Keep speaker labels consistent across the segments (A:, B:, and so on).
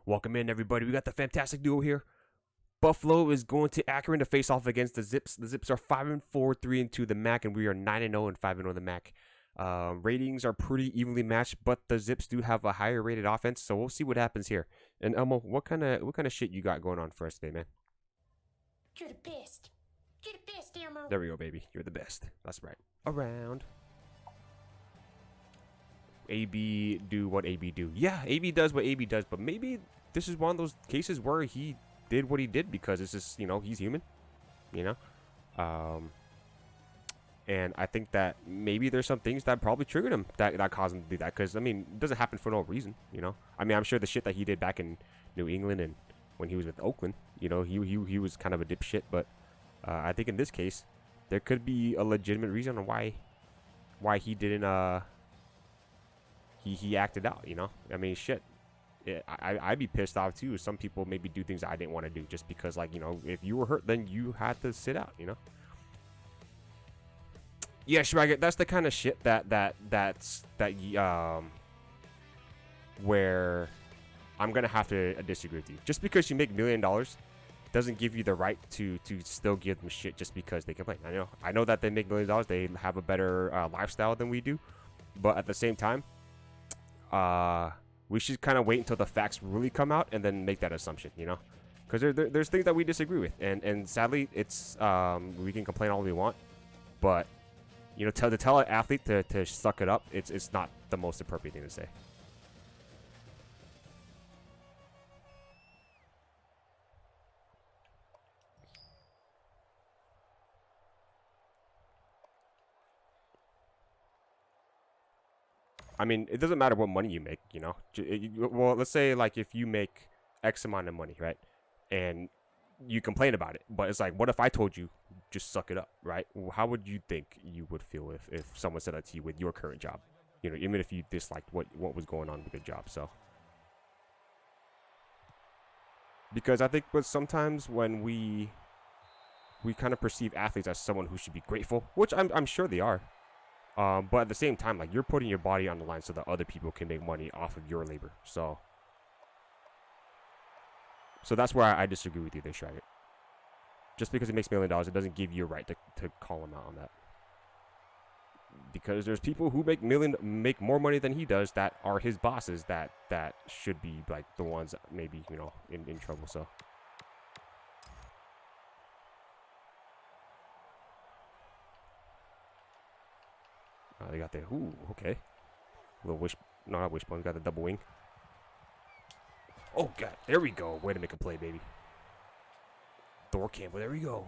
A: Welcome in, everybody. We got the fantastic duo here. Buffalo is going to Akron to face off against the Zips. The Zips are 5-4, 3-2 the MAC, and we are 9-0 and 5-0 the MAC. Ratings are pretty evenly matched, but the Zips do have a higher rated offense, so we'll see what happens here. And Elmo, what kind of shit you got going on for us today, man?
B: You're the best. You're the best, Elmo.
A: There we go, baby. You're the best. That's right. Around. AB do what AB do. Yeah, AB does what AB does, but maybe this is one of those cases where he did what he did because it's just, he's human, you know? And I think that maybe there's some things that probably triggered him that caused him to do that because, I mean, it doesn't happen for no reason, you know? I mean, I'm sure the shit that he did back in New England and when he was with Oakland, he was kind of a dipshit, but I think in this case, there could be a legitimate reason on why he didn't, he acted out, you know? I mean, shit. I'd be pissed off too if some people maybe do things I didn't want to do just because, like, if you were hurt, then you had to sit out, you know? Yeah, Schrager, that's the kind of shit that's where I'm gonna have to disagree with you. Just because you make $1 million doesn't give you the right to still give them shit just because they complain. I know that they make $1 million, they have a better lifestyle than we do, but at the same time, we should kind of wait until the facts really come out and then make that assumption, you know? Because there's things that we disagree with, and sadly, it's we can complain all we want, but to tell an athlete to suck it up, it's not the most appropriate thing to say. I mean, it doesn't matter what money you make, you know? Well, let's say, like, if you make X amount of money, right? And you complain about it, but it's like, what if I told you, just suck it up, right? How would you think you would feel if someone said that to you with your current job? Even if you disliked what was going on with your job, so. Because I think sometimes when we kind of perceive athletes as someone who should be grateful, which I'm sure they are. But at the same time, like, you're putting your body on the line so that other people can make money off of your labor. So that's where I disagree with you there, Shaggy. Just because it makes $1 million, it doesn't give you a right to call him out on that. Because there's people who make more money than he does that are his bosses that should be like the ones that maybe in trouble. So. They got the okay. Little not wishbone. Got the double wing. Oh god, there we go. Way to make a play, baby. Thor Campbell, there we go.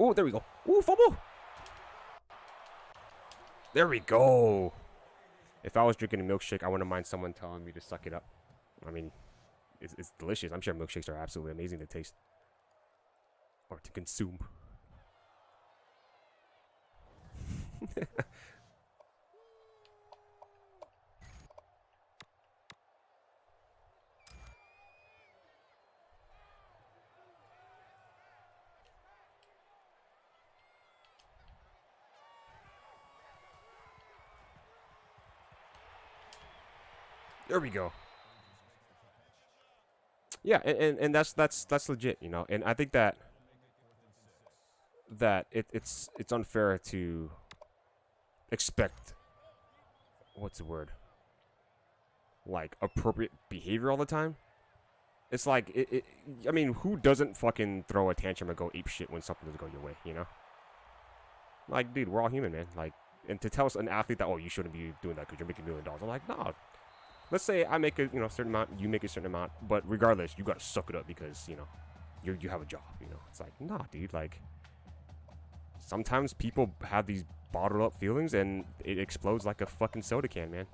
A: Oh, there we go. Ooh, fumble. There we go. If I was drinking a milkshake, I wouldn't mind someone telling me to suck it up. I mean, it's delicious. I'm sure milkshakes are absolutely amazing to taste or to consume. There we go. Yeah, and that's legit, you know. And I think that it's unfair to expect, what's the word? Like, appropriate behavior all the time. It's like I mean, who doesn't fucking throw a tantrum and go ape shit when something doesn't go your way, you know? Like, dude, we're all human, man. Like, and to tell an athlete that, oh, you shouldn't be doing that because you're making $1 million, I'm like, no. Let's say I make a certain amount, you make a certain amount, but regardless, you gotta suck it up because you have a job. It's like, nah, dude. Like, sometimes people have these bottled up feelings and it explodes like a fucking soda can, man.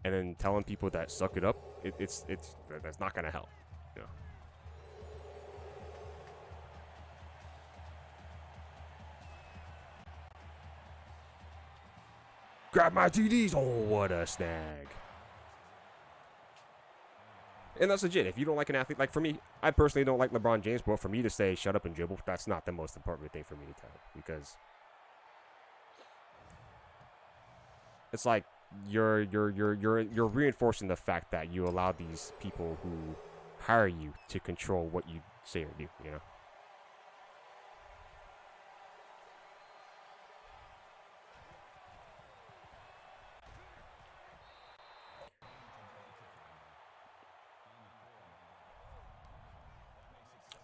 A: And then telling people that suck it up, that's not gonna help. You know. Grab my TDs. Oh, what a snag. And that's legit. If you don't like an athlete, like for me, I personally don't like LeBron James, but for me to say shut up and dribble, that's not the most important thing for me to tell. Because it's like you're reinforcing the fact that you allow these people who hire you to control what you say or do, you know?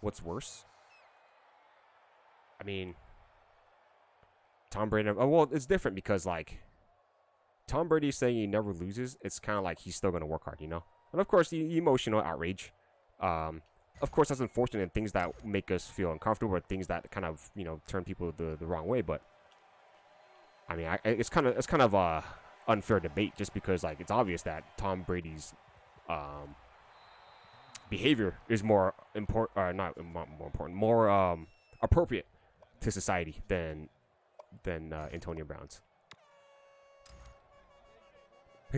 A: What's worse? I mean, Tom Brady. Oh, well, it's different because, like, Tom Brady saying he never loses, it's kind of like he's still going to work hard, you know? And, of course, the emotional outrage. Of course, that's unfortunate and things that make us feel uncomfortable or things that kind of, you know, turn people the wrong way. But, I mean, it's kind of a unfair debate just because, like, it's obvious that Tom Brady's behavior is more important, not more important, more appropriate to society than Antonio Brown's.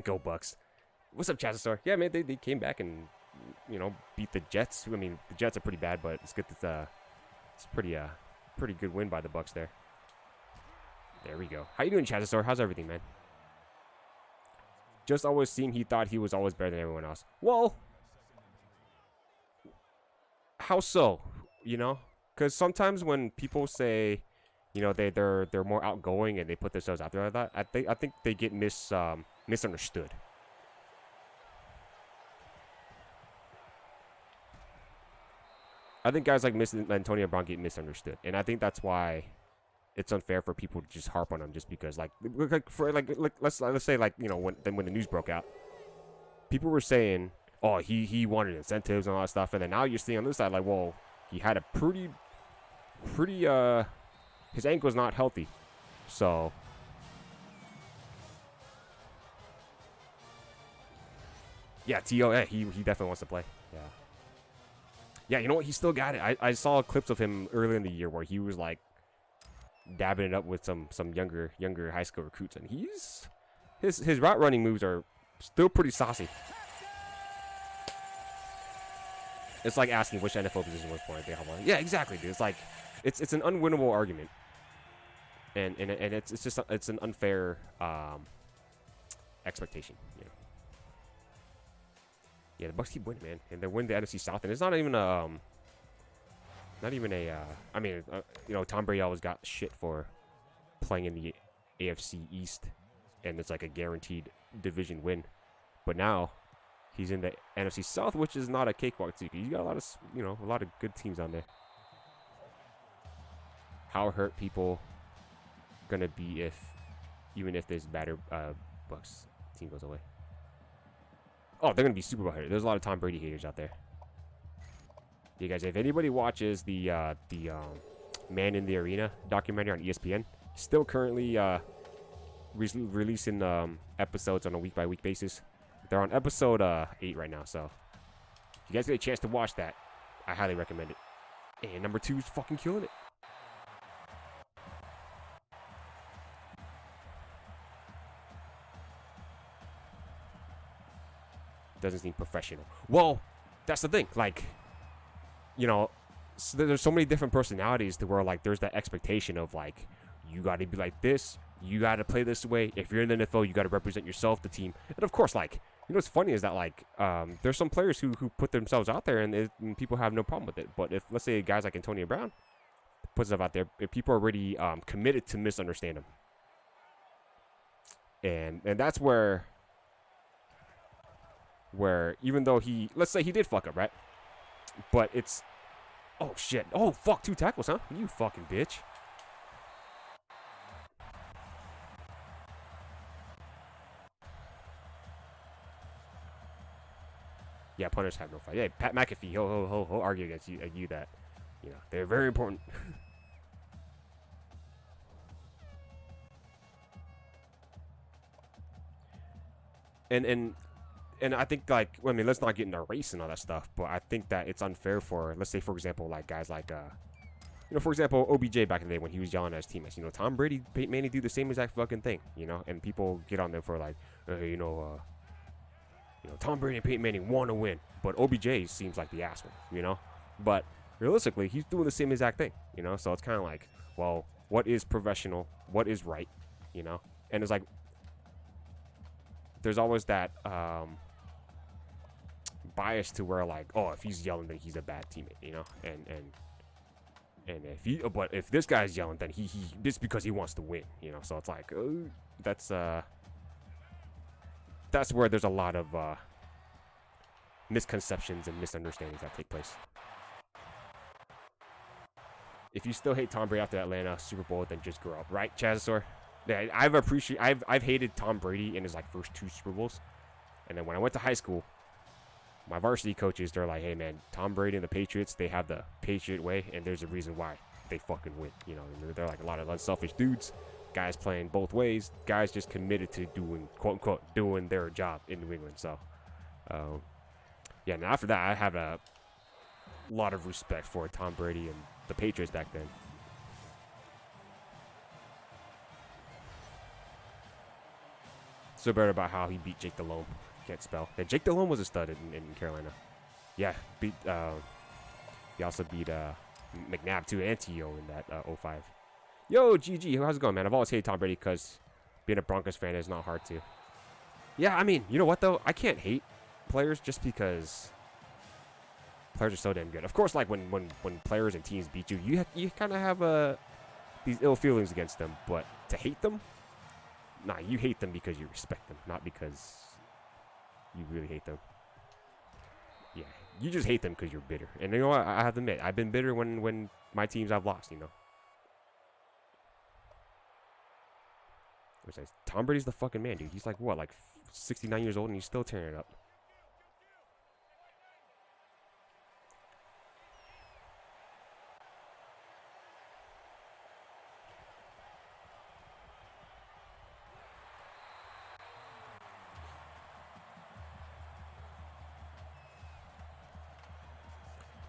A: Go Bucks. What's up, Chazosaur? Yeah, man, they came back and, you know, beat the Jets. I mean, the Jets are pretty bad, but it's good that it's pretty good win by the Bucks there. There we go. How you doing, Chazosaur? How's everything, man? Just always seemed he thought he was always better than everyone else. Well, how so? You know, because sometimes when people say, you know, they're more outgoing and they put themselves out there like that, I think they get misunderstood. I think guys like Antonio Brown get misunderstood, and I think that's why it's unfair for people to just harp on him just because, like let's say, like, you know, when the news broke out, people were saying, oh, he wanted incentives and all that stuff, and then now you're seeing on this side, like, well, he had a pretty his ankle's not healthy, so yeah, T.O. Yeah, he definitely wants to play. Yeah, you know what? He still got it. I saw clips of him earlier in the year where he was like dabbing it up with some younger high school recruits, and his route running moves are still pretty saucy. It's like asking which NFL position was playing. Yeah, exactly, dude. It's like it's an unwinnable argument, and it's just an unfair expectation. You know. Yeah, the Bucks keep winning, man, and they win the NFC South, and it's not even a I mean, you know, Tom Brady always got shit for playing in the AFC East, and it's like a guaranteed division win, but now he's in the NFC South, which is not a cakewalk too. He's got a lot of good teams on there. How hurt people gonna be even if this batter Bucks team goes away? Oh, they're gonna be super hurt. There's a lot of Tom Brady haters out there. You guys, if anybody watches the Man in the Arena documentary on ESPN, still currently releasing episodes on a week-by-week basis. They're on episode 8 right now, so if you guys get a chance to watch that, I highly recommend it. And number 2 is fucking killing it. Doesn't seem professional. Well, that's the thing. Like, you know, there's so many different personalities to where, like, there's that expectation of, like, you got to be like this. You got to play this way. If you're in the NFL, you got to represent yourself, the team. And, of course, like, you know what's funny is that, like, there's some players who put themselves out there and people have no problem with it. But if, let's say, guys like Antonio Brown puts stuff out there, if people are already committed to misunderstand him. And that's where even though let's say he did fuck up, right? But it's, oh, shit. Oh, fuck, 2 tackles, huh? You fucking bitch. Yeah, punters have no fight. Yeah, Pat McAfee, he'll argue against you that, you know, they're very important. And I think, like, I mean, let's not get into race and all that stuff, but I think that it's unfair for, let's say, for example, like guys like You know, for example, OBJ back in the day when he was yelling at his teammates. You know, Tom Brady, Peyton Manning do the same exact fucking thing. You know, and people get on them for like, Tom Brady and Peyton Manning want to win, but OBJ seems like the asshole. You know, but realistically, he's doing the same exact thing. You know, so it's kind of like, well, what is professional? What is right? You know, and it's like, there's always that bias to where like, oh, if he's yelling, then he's a bad teammate. You know, and but if this guy's yelling, then he just because he wants to win, you know. So it's like, that's where there's a lot of misconceptions and misunderstandings that take place. If you still hate Tom Brady after Atlanta Super Bowl, then just grow up, right, Chazosaur? Yeah, I've hated Tom Brady in his like first 2 Super Bowls, and then when I went to high school, my varsity coaches, they're like, hey man, Tom Brady and the Patriots, they have the Patriot way, and there's a reason why they fucking win. You know, they're like a lot of unselfish dudes, guys playing both ways, guys just committed to doing, quote unquote, doing their job in New England. So, yeah, now after that, I have a lot of respect for Tom Brady and the Patriots back then. So better about how he beat Jake Delhomme. Can't spell. Yeah, Jake Delhomme was a stud in Carolina. Yeah, he also beat McNabb too, and T.O. in that 05. Yo, GG, how's it going, man? I've always hated Tom Brady because being a Broncos fan is not hard to. Yeah, I mean, you know what though? I can't hate players just because players are so damn good. Of course, like when players and teams beat you, you kind of have these ill feelings against them. But to hate them, nah, you hate them because you respect them, not because you really hate them. Yeah, you just hate them because you're bitter. And you know what? I have to admit, I've been bitter when my teams I've lost, you know. Which is, Tom Brady's the fucking man, dude. He's like, what, like 69 years old and he's still tearing it up.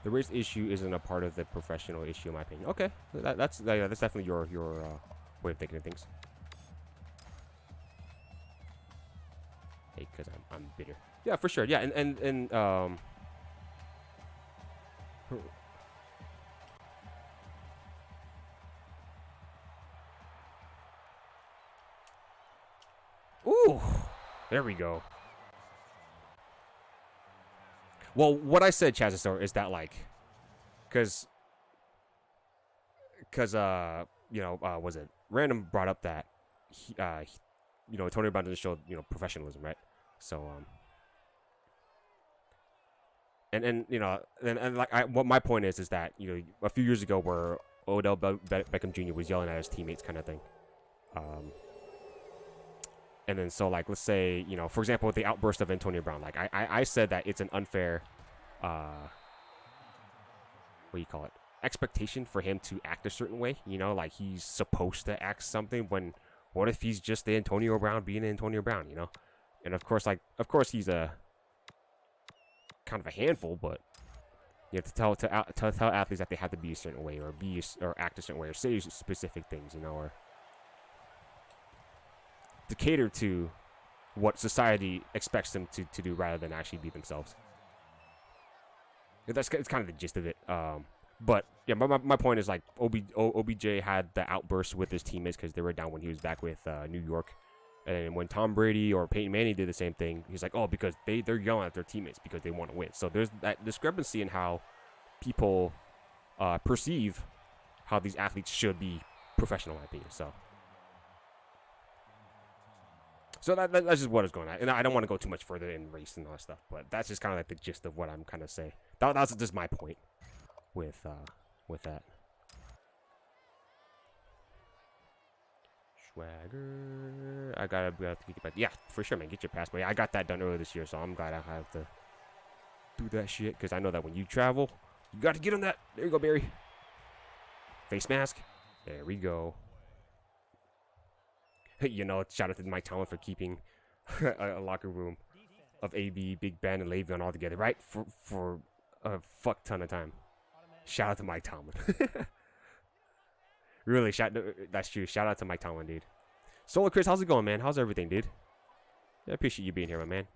A: The race issue isn't a part of the professional issue, in my opinion. Okay, that's definitely your way of thinking of things. Hey, because I'm bitter. Yeah, for sure. Yeah, and ooh, there we go. Well, what I said, Chazosaur, is that like, cause was it Random brought up that Tony Brown doesn't show professionalism, right? So and what my point is that a few years ago where Odell Beckham Jr. was yelling at his teammates, kind of thing, and then so like let's say for example with the outburst of Antonio Brown, like I said that it's an unfair what do you call it, expectation for him to act a certain way, like he's supposed to act something when what if he's just the Antonio Brown being Antonio Brown, and of course he's a kind of a handful, but you have to tell athletes that they have to be a certain way or act a certain way or say specific things, or to cater to what society expects them to do rather than actually be themselves. It's kind of the gist of it. But yeah, my point is like OBJ had the outburst with his teammates because they were down when he was back with New York, and when Tom Brady or Peyton Manning did the same thing, he's like, oh, because they're yelling at their teammates because they want to win. So there's that discrepancy in how people perceive how these athletes should be professional, in my opinion. So that's just what is going on. And I don't want to go too much further in race and all that stuff, but that's just kind of like the gist of what I'm kind of saying. That's just my point with that. Swagger. I gotta get you back. Yeah, for sure, man. Get your passport. Yeah, I got that done earlier this year, so I'm glad I have to do that shit, because I know that when you travel, you got to get on that. There you go, Barry. Face mask. There we go. Shout out to Mike Tomlin for keeping a locker room of AB, Big Ben, and Le'Veon all together, right? For a fuck ton of time. Shout out to Mike Tomlin. Really, that's true. Shout out to Mike Tomlin, dude. Solar Chris, how's it going, man? How's everything, dude? I appreciate you being here, my man.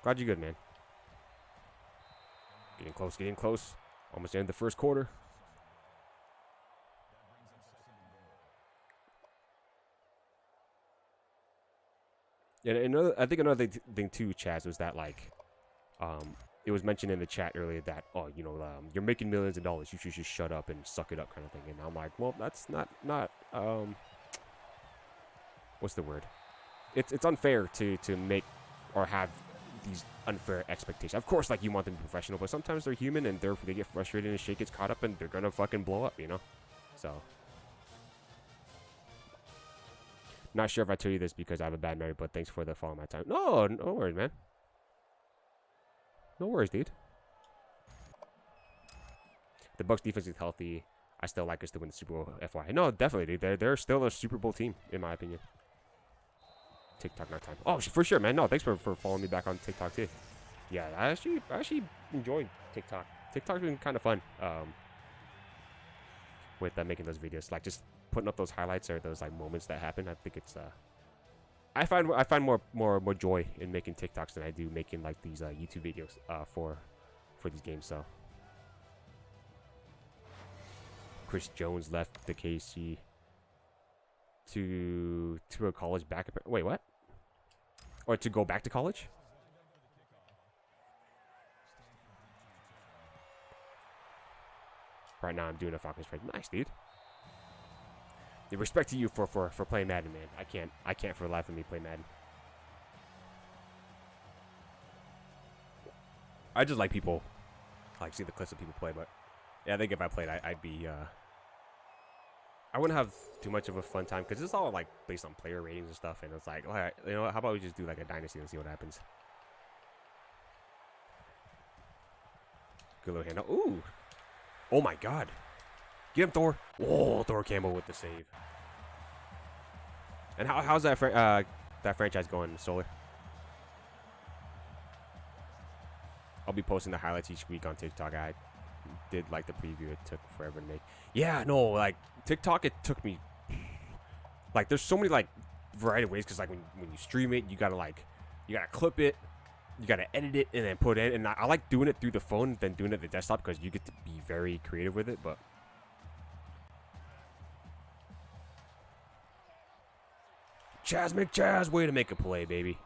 A: Glad you're good, man. Getting close, getting close. Almost end the first quarter. Yeah, I think another thing too, Chaz, was that like, it was mentioned in the chat earlier that, oh, you know, you're making millions of dollars, you should just shut up and suck it up, kind of thing. And I'm like, well, that's not what's the word? It's unfair to make or have these unfair expectations. Of course, like, you want them to be professional, but sometimes they're human and they get frustrated and shit gets caught up and they're gonna fucking blow up, you know? So, not sure if I told you this because I have a bad memory, but thanks for the follow my time. No worries, man. No worries, dude. The Bucks defense is healthy. I still like us to win the Super Bowl, FYI. No, definitely, dude. They're still a Super Bowl team, in my opinion. TikTok, not time. Oh, for sure, man. No, thanks for following me back on TikTok, too. Yeah, I actually enjoyed TikTok. TikTok's been kind of fun with making those videos. Like, just putting up those highlights or those, like, moments that happen. I think it's... I find more joy in making TikToks than I do making, like, these YouTube videos for these games, so... Chris Jones left the KC to a college back. Wait, what? Or to go back to college? Right now, I'm doing a Falcons trade. Nice, dude. The respect to you for playing Madden, man. I can't for the life of me play Madden. I just like people. I like see the clips of people play, but yeah, I think if I played, I'd be. I wouldn't have too much of a fun time because it's all like based on player ratings and stuff, and it's like, all right, you know what, how about we just do like a dynasty and see what happens. Good little handout. Ooh. Oh my god. Get him, Thor. Oh, Thor Campbell with the save. And how's that that franchise going, Solar? I'll be posting the highlights each week on TikTok. I did like the preview. It took forever to make. Yeah, no, like TikTok, it took me. Like, there's so many like variety of ways because like when you stream it, you gotta clip it, you gotta edit it, and then put it in. And I like doing it through the phone than doing it at the desktop because you get to be very creative with it. But Chaz, way to make a play, baby.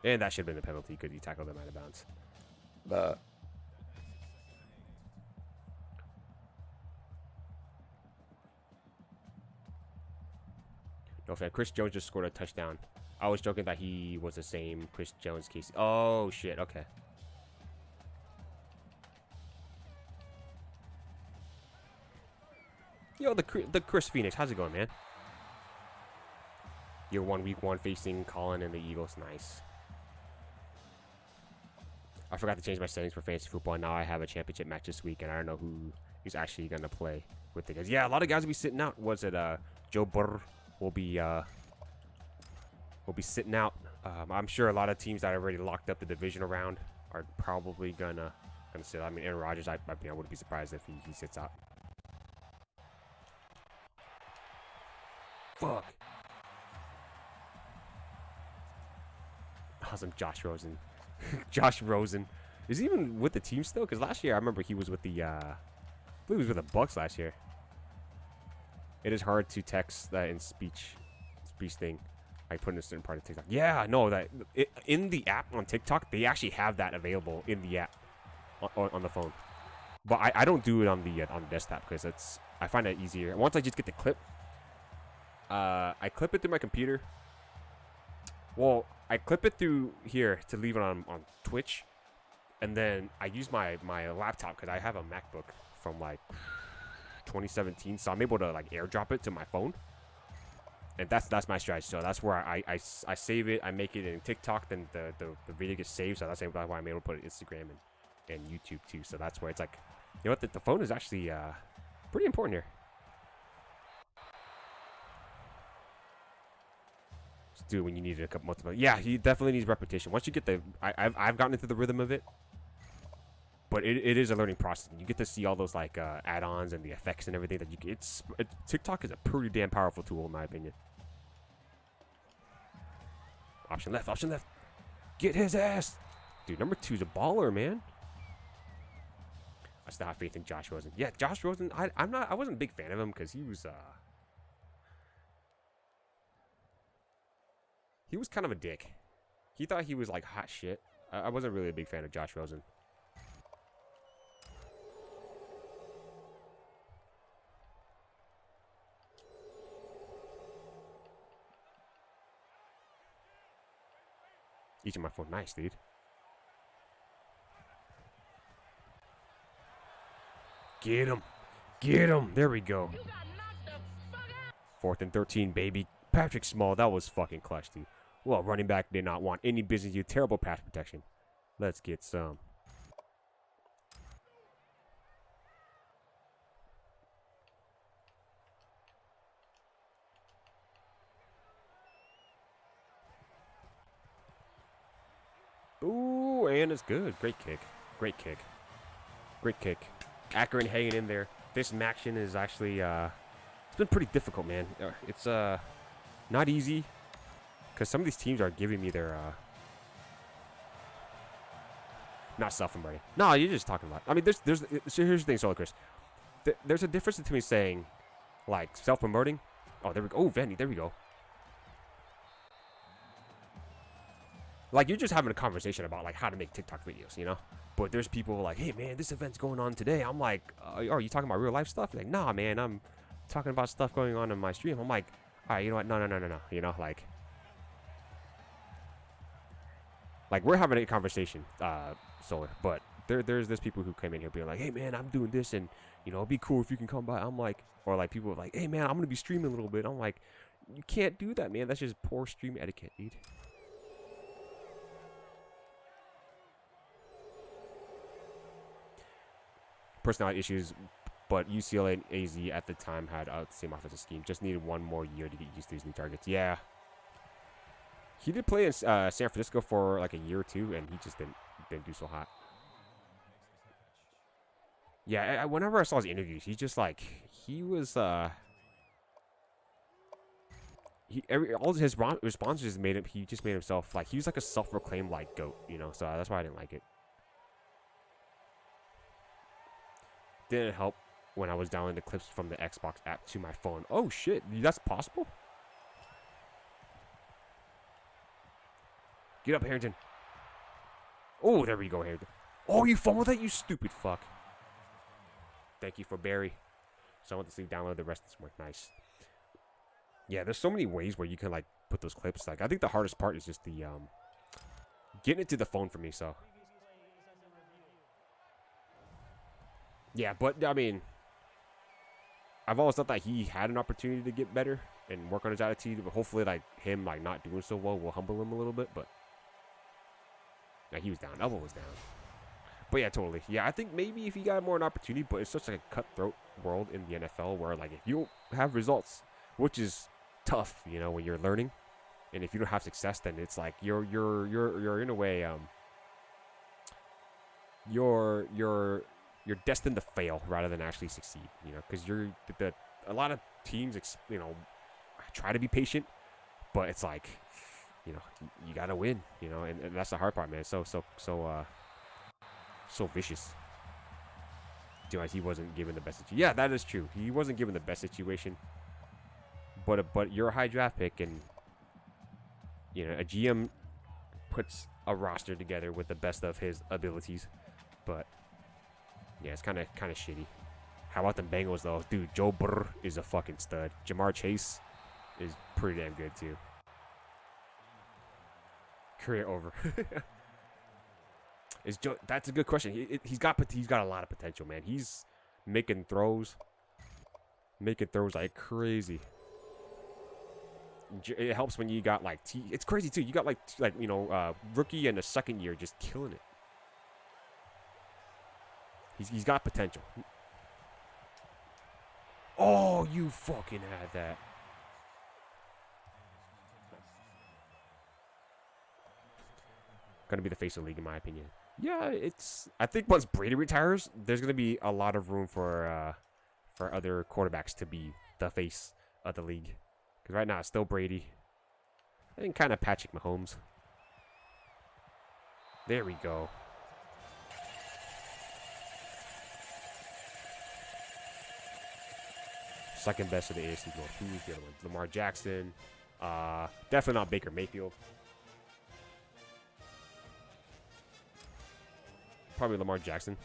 A: And that should have been a penalty because he tackled him out of bounds. But no fan. Chris Jones just scored a touchdown. I was joking that he was the same Chris Jones case. Oh shit. Okay. Yo, the Chris Phoenix. How's it going, man? Year 1, week 1, facing Colin and the Eagles. Nice. I forgot to change my settings for fantasy football. Now I have a championship match this week, and I don't know who is actually gonna play with the guys. Yeah, a lot of guys will be sitting out. Was it Joe Burr will be sitting out. I'm sure a lot of teams that already locked up the divisional round are probably gonna sit. I mean, Aaron Rodgers. I wouldn't be surprised if he sits out. Fuck. Awesome, Josh Rosen. Josh Rosen. Is he even with the team still? Because last year I remember he was with the I believe he was with the Bucks last year. It is hard to text that in speech thing. I put in a certain part of TikTok. Yeah, no, that in the app on TikTok, they actually have that available in the app on the phone. But I don't do it on the desktop because I find it easier. Once I just get the clip, I clip it through my computer. Well, I clip it through here to leave it on Twitch, and then I use my laptop because I have a MacBook from like 2017, so I'm able to like airdrop it to my phone, and that's my strategy. So that's where I save it, I make it in TikTok, then the video gets saved. So that's why I'm able to put it in Instagram and YouTube too. So that's where it's like, you know what, the phone is actually pretty important here. do it when you need it a couple multiple. Yeah, he definitely needs repetition. Once you get the, I've gotten into the rhythm of it, but it is a learning process. You get to see all those like add-ons and the effects and everything that you get. TikTok is a pretty damn powerful tool in my opinion. Option left, option left. Get his ass, dude. Number 2's a baller, man. I still have faith in Josh Rosen. Yeah, Josh Rosen. I wasn't a big fan of him because he was kind of a dick. He thought he was like hot shit. I wasn't really a big fan of Josh Rosen. Each of my phone. Nice, dude. Get him. Get him. There we go. 4th and 13, baby. Patrick Small, that was fucking clutch, dude. Well, running back did not want any business. You terrible pass protection. Let's get some. Ooh, and it's good. Great kick. Great kick. Great kick. Akron hanging in there. This action is actually, it's been pretty difficult, man. It's, not easy. Because some of these teams are giving me their, not self-promoting. No, you're just talking about. I mean, here's the thing, Solar Chris. There's a difference between saying, like, self-promoting. Oh, there we go. Oh, Vandy, there we go. Like, you're just having a conversation about, like, how to make TikTok videos, you know? But there's people like, hey, man, this event's going on today. I'm like, are you talking about real life stuff? You're like, nah, man, I'm talking about stuff going on in my stream. I'm like, all right, you know what? No. You know, like we're having a conversation, Solar. But there's people who came in here being like, hey, man, I'm doing this, and, you know, it'd be cool if you can come by. I'm like, or like people are like, hey, man, I'm going to be streaming a little bit. I'm like, you can't do that, man. That's just poor stream etiquette, dude. Personality issues, but UCLA and AZ at the time had the same offensive scheme. Just needed one more year to get used to these new targets. Yeah. He did play in San Francisco for like a year or two, and he just didn't do so hot. Yeah, whenever I saw his interviews, he just like, he was, all his responses made him, he just made himself, like, he was like a self-proclaimed, like, GOAT, you know, so that's why I didn't like it. Didn't help when I was downloading the clips from the Xbox app to my phone. Oh shit, that's possible? Get up, Harrington. Oh, there we go, Harrington. Oh, you fumbled that, you stupid fuck. Thank you for Barry. So I want to see download the rest of this work. Nice. Yeah, there's so many ways where you can like put those clips. Like, I think the hardest part is just the getting it to the phone for me, so. Yeah, but, I mean, I've always thought that he had an opportunity to get better and work on his attitude, but hopefully, like, him, like, not doing so well will humble him a little bit, but. Yeah, he was down. Elbow was down. But, yeah, totally. Yeah, I think maybe if he got more an opportunity, but it's such like a cutthroat world in the NFL where, like, if you have results, which is tough, you know, when you're learning, and if you don't have success, then it's like you're in a way, you're destined to fail rather than actually succeed, you know, because a lot of teams, you know, try to be patient, but it's like, you know, you gotta win, you know, and that's the hard part, man. So vicious. He wasn't given the best situation. Yeah, that is true. He wasn't given the best situation, but you're a high draft pick, and you know, a GM puts a roster together with the best of his abilities, but. Yeah, it's kind of shitty. How about the Bengals, though? Dude, Joe Burr is a fucking stud. Jamar Chase is pretty damn good, too. Career over. That's a good question. He's got a lot of potential, man. He's making throws like crazy. It helps when you got, like, it's crazy, too. You got, like you know, rookie and a second year just killing it. He's got potential. Oh, you fucking had that. Gonna be the face of the league, in my opinion. Yeah, it's. I think once Brady retires, there's gonna be a lot of room for other quarterbacks to be the face of the league. Because right now it's still Brady, and kind of Patrick Mahomes. There we go. Second best of the AFC North. Who's the other one? Lamar Jackson. Definitely not Baker Mayfield. Probably Lamar Jackson.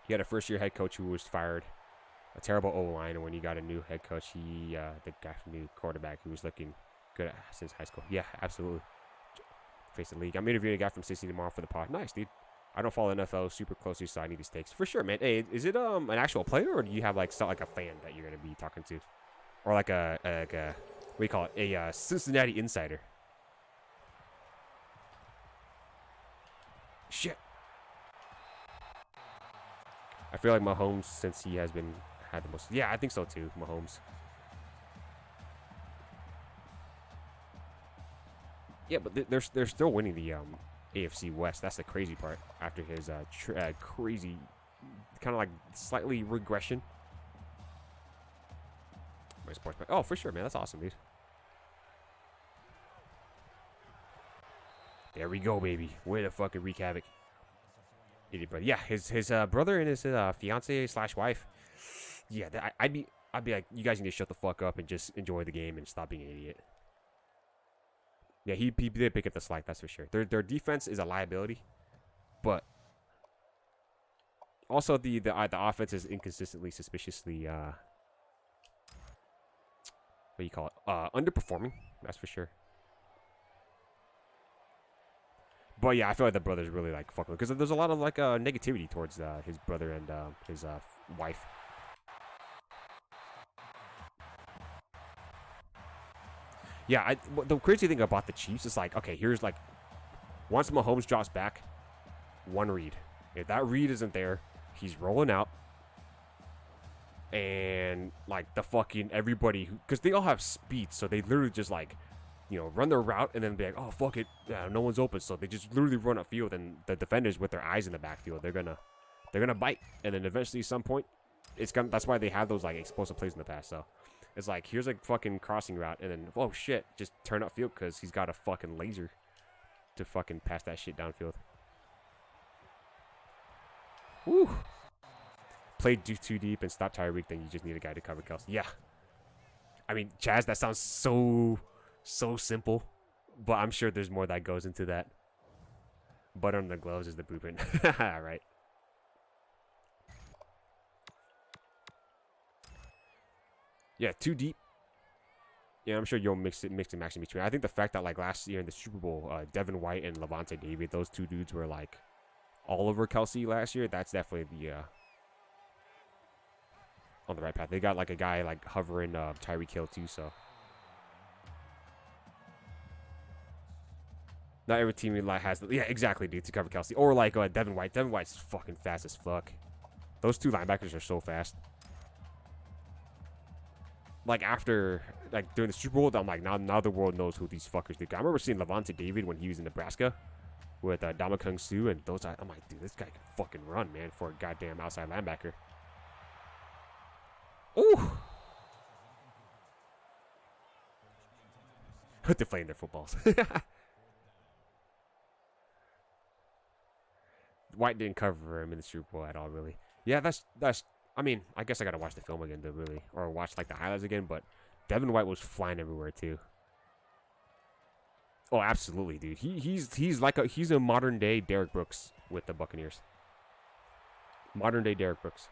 A: He had a first-year head coach who was fired. A terrible O-line, and when he got a new head coach, the guy from the quarterback who was looking good since high school. Yeah, absolutely. Face the league. I'm interviewing a guy from Sydney tomorrow for the pod. Nice, dude. I don't follow NFL super closely, so I need these takes for sure, man. Hey, is it an actual player, or do you have like a fan that you're gonna be talking to, or like a what do you call it? A Cincinnati insider. Shit. I feel like Mahomes, since he has had the most. Yeah, I think so too, Mahomes. Yeah, but they're still winning the AFC West. That's the crazy part. After his crazy, kind of like slightly regression. My sports bet. Oh, for sure, man. That's awesome, dude. There we go, baby. Way to fucking wreak havoc. Idiot, but yeah, his brother and his fiance / wife. Yeah, I'd be like, you guys need to shut the fuck up and just enjoy the game and stop being an idiot. Yeah, he did pick up the slack, that's for sure. Their defense is a liability, but also the offense is inconsistently, suspiciously what do you call it? Underperforming, that's for sure. But yeah, I feel like the brother's really like fucking, because there's a lot of like negativity towards his brother and his wife. Yeah, the crazy thing about the Chiefs is like, okay, here's like, once Mahomes drops back, one read. If that read isn't there, he's rolling out. And like the fucking everybody, because they all have speed, so they literally just like, you know, run their route and then be like, oh fuck it, yeah, no one's open, so they just literally run upfield, and the defenders with their eyes in the backfield, they're gonna bite, and then eventually at some point, that's why they have those like explosive plays in the past. So it's like, here's a fucking crossing route, and then, oh shit, just turn upfield because he's got a fucking laser to fucking pass that shit downfield. Woo! Play too deep and stop Tyreek, then you just need a guy to cover Kelsey. Yeah. I mean, Chaz, that sounds so simple, but I'm sure there's more that goes into that. Butter on the gloves is the blueprint. Right. Yeah, too deep. Yeah, I'm sure you'll mix and match in between. I think the fact that like last year in the Super Bowl, Devin White and Levante David, those two dudes were like all over Kelsey last year. That's definitely the on the right path. They got like a guy like hovering Tyreek Hill too, so not every team like has yeah, exactly, dude, to cover Kelsey. Or like Devin White. Devin White's fucking fast as fuck. Those two linebackers are so fast. Like after, like during the Super Bowl, I'm like, now the world knows who these fuckers do. I remember seeing Levante David when he was in Nebraska with Damakung Su, and those, I'm like, dude, this guy can fucking run, man, for a goddamn outside linebacker. Ooh! They're playing their footballs. White didn't cover him in the Super Bowl at all, really. Yeah, that's. I mean, I guess I gotta watch the film again to really, or watch like the highlights again. But Devin White was flying everywhere too. Oh, absolutely, dude. He's like he's a modern day Derrick Brooks with the Buccaneers. Modern day Derrick Brooks.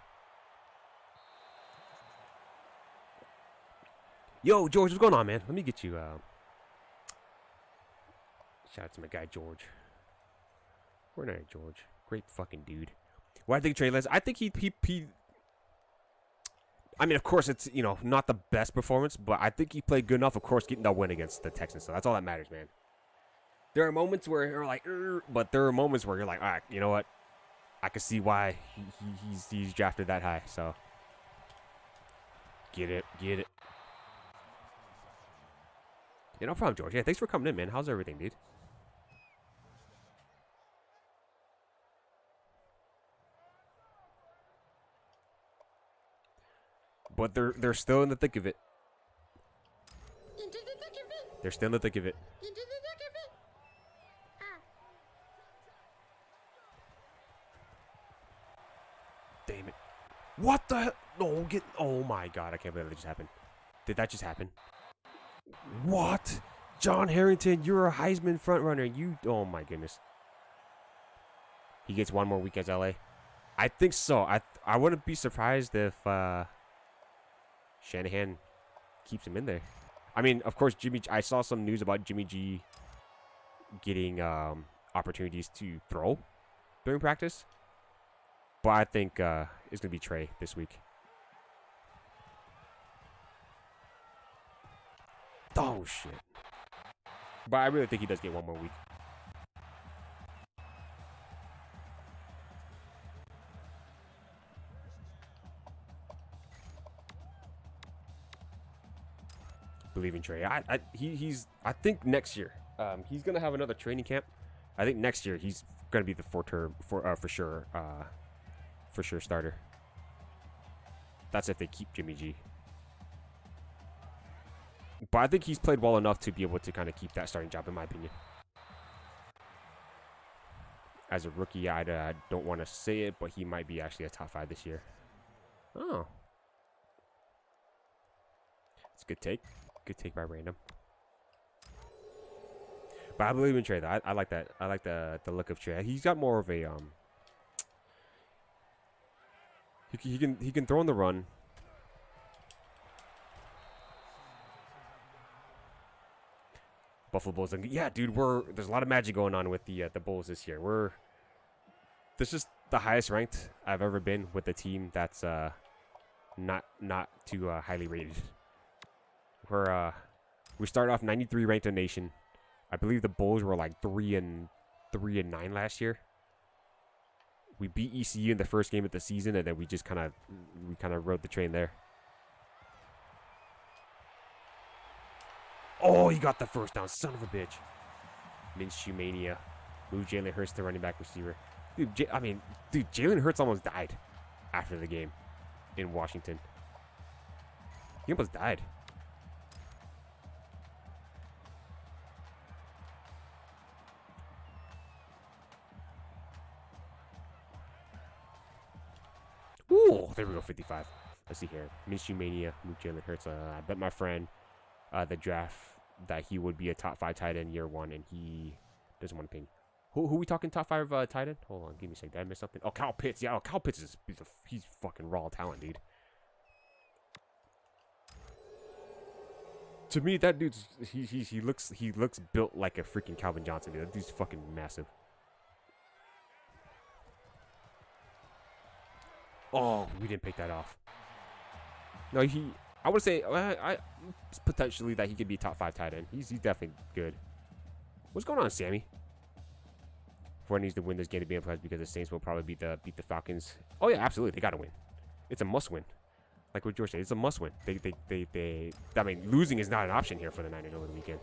A: Yo, George, what's going on, man? Let me get you. Shout out to my guy George. Where are you, George? Great fucking dude. Why do I think Trey Lance? I think he. I mean, of course, it's, you know, not the best performance, but I think he played good enough, of course, getting that win against the Texans. So that's all that matters, man. There are moments where you're like, but there are moments where you're like, all right, you know what? I can see why he's drafted that high. So get it. Yeah, no problem, George. Yeah, thanks for coming in, man. How's everything, dude? But they're still in the thick of it.
B: Into the thick of it.
A: They're still in the thick of it.
B: Into the thick of it. Ah.
A: Damn it. What the hell? No, get. Oh my god, I can't believe that just happened. Did that just happen? What? John Harrington, you're a Heisman frontrunner. You. Oh my goodness. He gets one more week as LA. I think so. I wouldn't be surprised if Shanahan keeps him in there. I mean, of course, I saw some news about Jimmy G getting opportunities to throw during practice. But I think it's going to be Trey this week. Oh, shit. But I really think he does get one more week. Believe in Trey. I think next year he's going to have another training camp. I think next year he's going to be the for sure starter. That's if they keep Jimmy G. But I think he's played well enough to be able to kind of keep that starting job, in my opinion. As a rookie, I don't want to say it, but he might be actually a top 5 this year. Oh. It's a good take. Good take by Random. But I believe in Trey, though. I like that. I like the look of Trey. He's got more of a He can throw in the run. Buffalo Bulls. Yeah, dude, there's a lot of magic going on with the Bulls this year. This is the highest ranked I've ever been with a team that's not too highly rated. We started off 93 ranked in the nation. I believe the Bulls were like 3-9 last year. We beat ECU in the first game of the season, and then we kind of rode the train there. Oh, he got the first down, son of a bitch. Minshew mania. Move Jalen Hurts to running back receiver. Dude, Jalen Hurts almost died after the game in Washington. He almost died. Ooh, there we go, 55. Let's see here. Minshew mania. Move Jalen Hurts. I bet my friend the draft that he would be a top 5 tight end year 1, and he doesn't want to pay me. Who we talking top 5 tight end? Hold on, give me a second. Did I miss something? Oh, Kyle Pitts. Yeah, Kyle Pitts he's fucking raw talent, dude. To me, that dude's he looks built like a freaking Calvin Johnson, dude. That dude's fucking massive. Oh, we didn't pick that off. No, I would say potentially that he could be top 5 tight end. He's definitely good. What's going on, Sammy? Ford needs to win this game to be impressed because the Saints will probably beat the Falcons. Oh yeah, absolutely, they gotta win. It's a must win. Like what George said, it's a must win. I mean, losing is not an option here for the Niners over the weekend.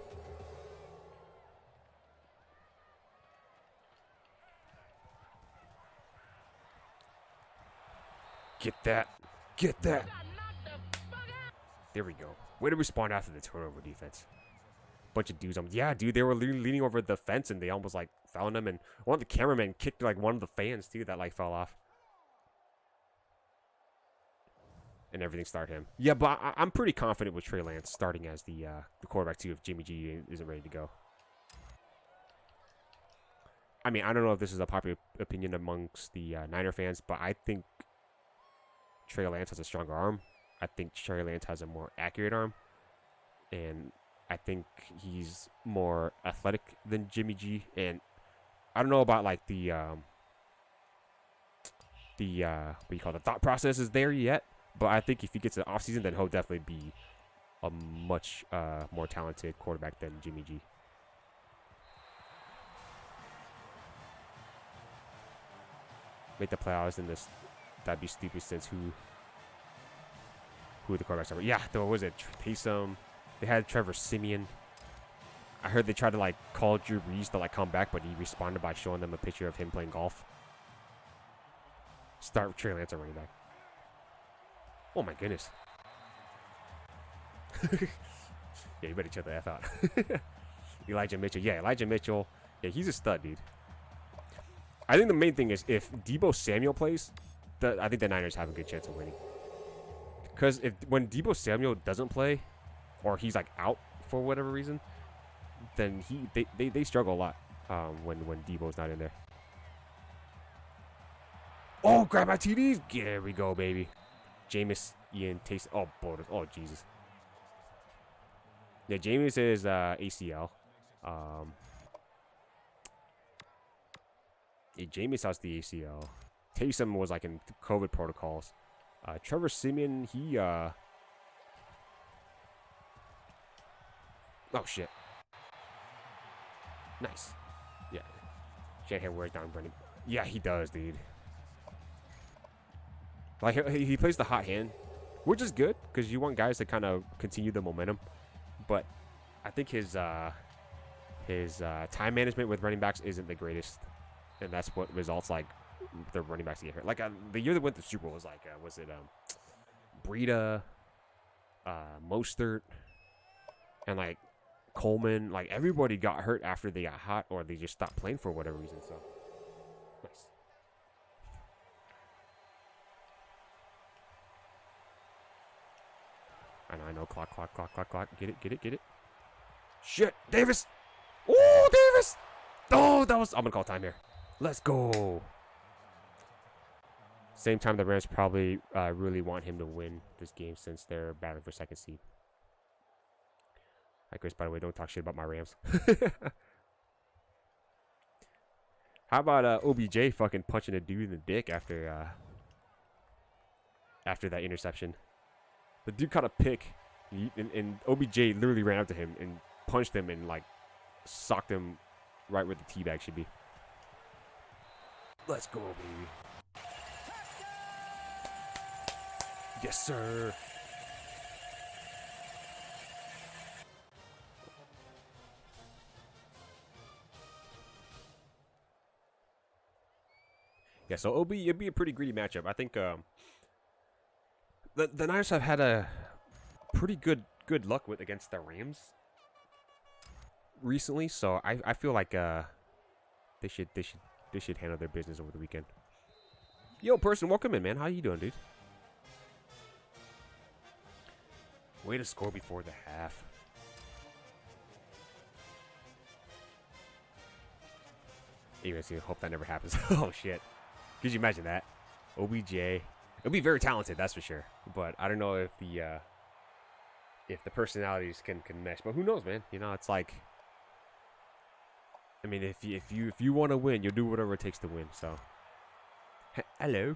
A: Get that. There we go. Way to respond after the turnover defense. Bunch of dudes. Yeah, dude, they were leaning over the fence and they almost like fell on them. And one of the cameramen kicked like one of the fans too that like fell off. And everything started him. Yeah, but I'm pretty confident with Trey Lance starting as the quarterback too if Jimmy G isn't ready to go. I mean, I don't know if this is a popular opinion amongst the Niner fans, but I think Trey Lance has a stronger arm. I think Trey Lance has a more accurate arm. And I think he's more athletic than Jimmy G. And I don't know about like the what do you call it, the thought process is there yet. But I think if he gets an offseason, then he'll definitely be a much more talented quarterback than Jimmy G. make the playoffs in this. That'd be stupid since who the quarterbacks are. Yeah, what was it? Taysom. They had Trevor Siemian. I heard they tried to like call Drew Brees to like come back, but he responded by showing them a picture of him playing golf. Start Trey Lance at running back. Oh my goodness. Yeah, you better check the F out. Elijah Mitchell. Yeah, Elijah Mitchell. Yeah, he's a stud, dude. I think the main thing is if Deebo Samuel plays, I think the Niners have a good chance of winning. Because when Deebo Samuel doesn't play, or he's like out for whatever reason, then they struggle a lot when Deebo's not in there. Oh, grab my TDs. There we go, baby. Jameis, Ian, Taysom. Oh, borders. Oh, Jesus. Yeah, Jameis is ACL. Yeah, Jameis has the ACL. Taysom was like in COVID protocols. Trevor Siemian, he oh shit. Nice. Yeah. Shanahan wears down Brendan. Yeah, he does, dude. Like he plays the hot hand, which is good because you want guys to kind of continue the momentum. But I think his time management with running backs isn't the greatest, and that's what results like the running backs get hurt. Like the year that went to the Super Bowl was like was it Breida, Mostert, and like Coleman. Like everybody got hurt after they got hot or they just stopped playing for whatever reason. So nice. I know. Clock. Get it. Shit, Davis. Oh, Davis. Oh, I'm gonna call time here. Let's go. Same time, the Rams probably really want him to win this game since they're battling for second seed. Hi, Chris. By the way, don't talk shit about my Rams. How about OBJ fucking punching a dude in the dick after that interception? The dude caught a pick, and OBJ literally ran up to him and punched him and like socked him right where the teabag should be. Let's go, baby. Yes, sir. Yeah, so it'd be a pretty greedy matchup. I think the Niners have had a pretty good luck with against the Rams recently, so I feel like they should handle their business over the weekend. Yo, person, welcome in, man. How you doing, dude? Way to score before the half. Anyways, I hope that never happens. Oh shit! Could you imagine that? OBJ. It'll be very talented, that's for sure. But I don't know if the personalities can mesh. But who knows, man? You know, it's like, I mean, if you want to win, you'll do whatever it takes to win. So, hello.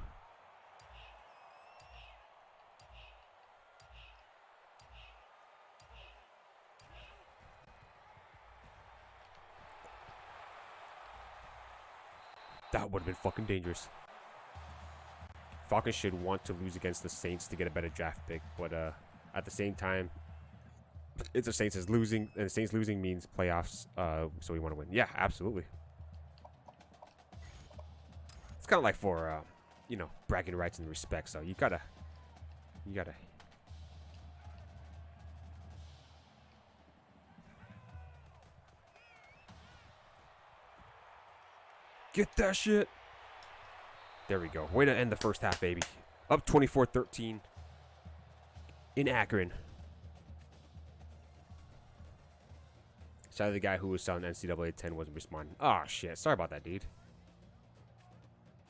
A: That would have been fucking dangerous. Falcons should want to lose against the Saints to get a better draft pick, but at the same time, it's the Saints is losing, and the Saints losing means playoffs. So we want to win. Yeah, absolutely. It's kind of like for you know, bragging rights and respect. So you gotta get that shit. There we go. Way to end the first half, baby. Up 24-13 in Akron. Sorry, the guy who was selling NCAA 10 wasn't responding. Oh, shit. Sorry about that, dude.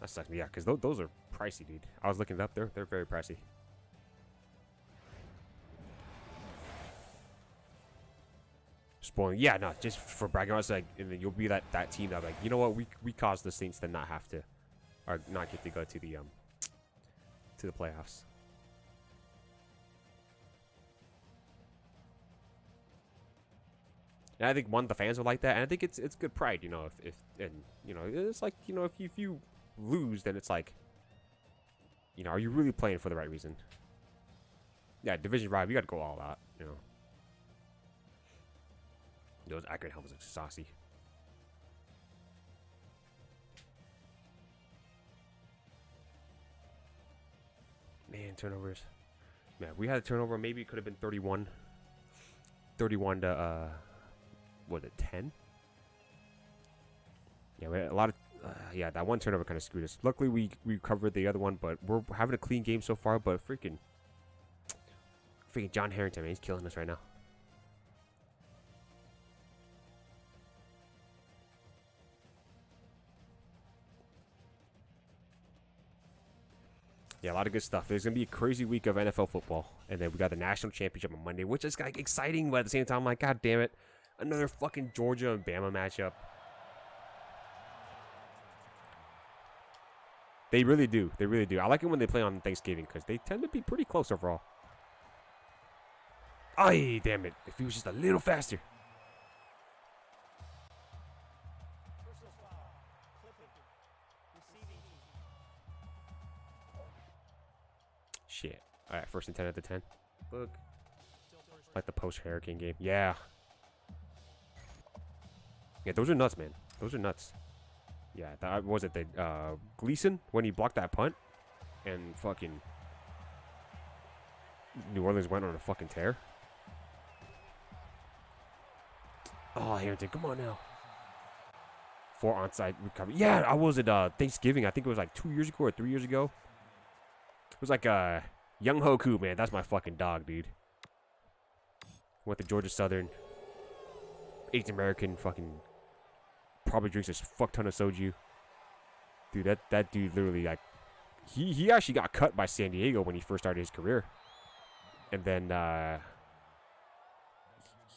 A: That sucks. Yeah, because those are pricey, dude. I was looking it up. They're very pricey. Spoiling. Yeah, no, just for bragging rights, like, and then you'll be that team that, like, you know what? We caused the Saints to not have to, or not get to go to the playoffs. And I think the fans would like that, and I think it's good pride, you know, if and you know, it's like, you know, if you lose, then it's like, you know, are you really playing for the right reason? Yeah, division rival, you got to go all out, you know. Those Akron helmets are saucy. Man, turnovers. Man, if we had a turnover, maybe it could have been 31. 31 to, what was it, 10? Yeah, we had a lot of, yeah, that one turnover kind of screwed us. Luckily, we recovered the other one, but we're having a clean game so far, but freaking John Harrington, man, he's killing us right now. Yeah, a lot of good stuff. There's going to be a crazy week of NFL football. And then we got the national championship on Monday, which is like exciting, but at the same time, I'm like, God damn it. Another fucking Georgia and Bama matchup. They really do. They really do. I like it when they play on Thanksgiving because they tend to be pretty close overall. Ay, damn it. If he was just a little faster. Shit. All right, 1st and 10 at the 10. Look. Like the post-Hurricane game. Yeah. Yeah, those are nuts, man. Those are nuts. Yeah, that was it. The Gleason when he blocked that punt, and fucking New Orleans went on a fucking tear. Oh, Harrington, come on now. 4 onside recovery. Yeah, I was at Thanksgiving. I think it was like 2 years ago or 3 years ago. It was like Young Hoku, man. That's my fucking dog, dude. Went to Georgia Southern. Asian American, fucking probably drinks a fuck ton of soju. Dude, that dude literally, like, he actually got cut by San Diego when he first started his career. And then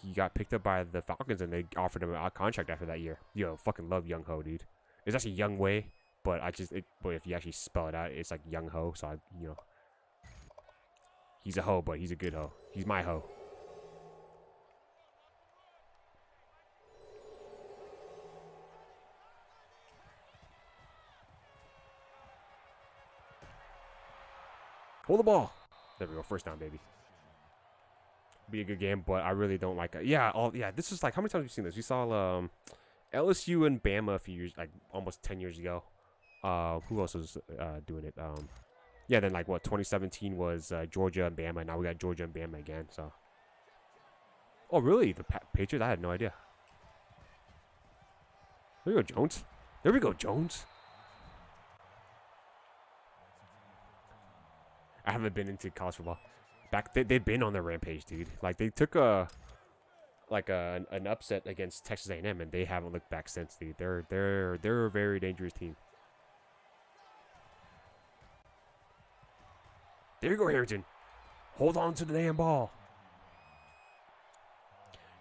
A: he got picked up by the Falcons and they offered him a contract after that year. Yo, fucking love Young Ho, dude. It's actually Young Wei, but but if you actually spell it out, it's like Young Ho. So you know, he's a ho, but he's a good ho. He's my ho. Hold the ball. There we go. 1st down, baby. Be a good game, but I really don't like it. Yeah, this is like, how many times have we seen this? We saw LSU and Bama a few years, like almost 10 years ago. Who else was doing it? Yeah, then like what, 2017 was Georgia and Bama. Now we got Georgia and Bama again. So, oh really? The Patriots? I had no idea. There we go, Jones. There we go, Jones. I haven't been into college football. They've been on their rampage, dude. Like they took an upset against Texas A&M, and they haven't looked back since, dude. They're a very dangerous team. There you go, Harrington. Hold on to the damn ball.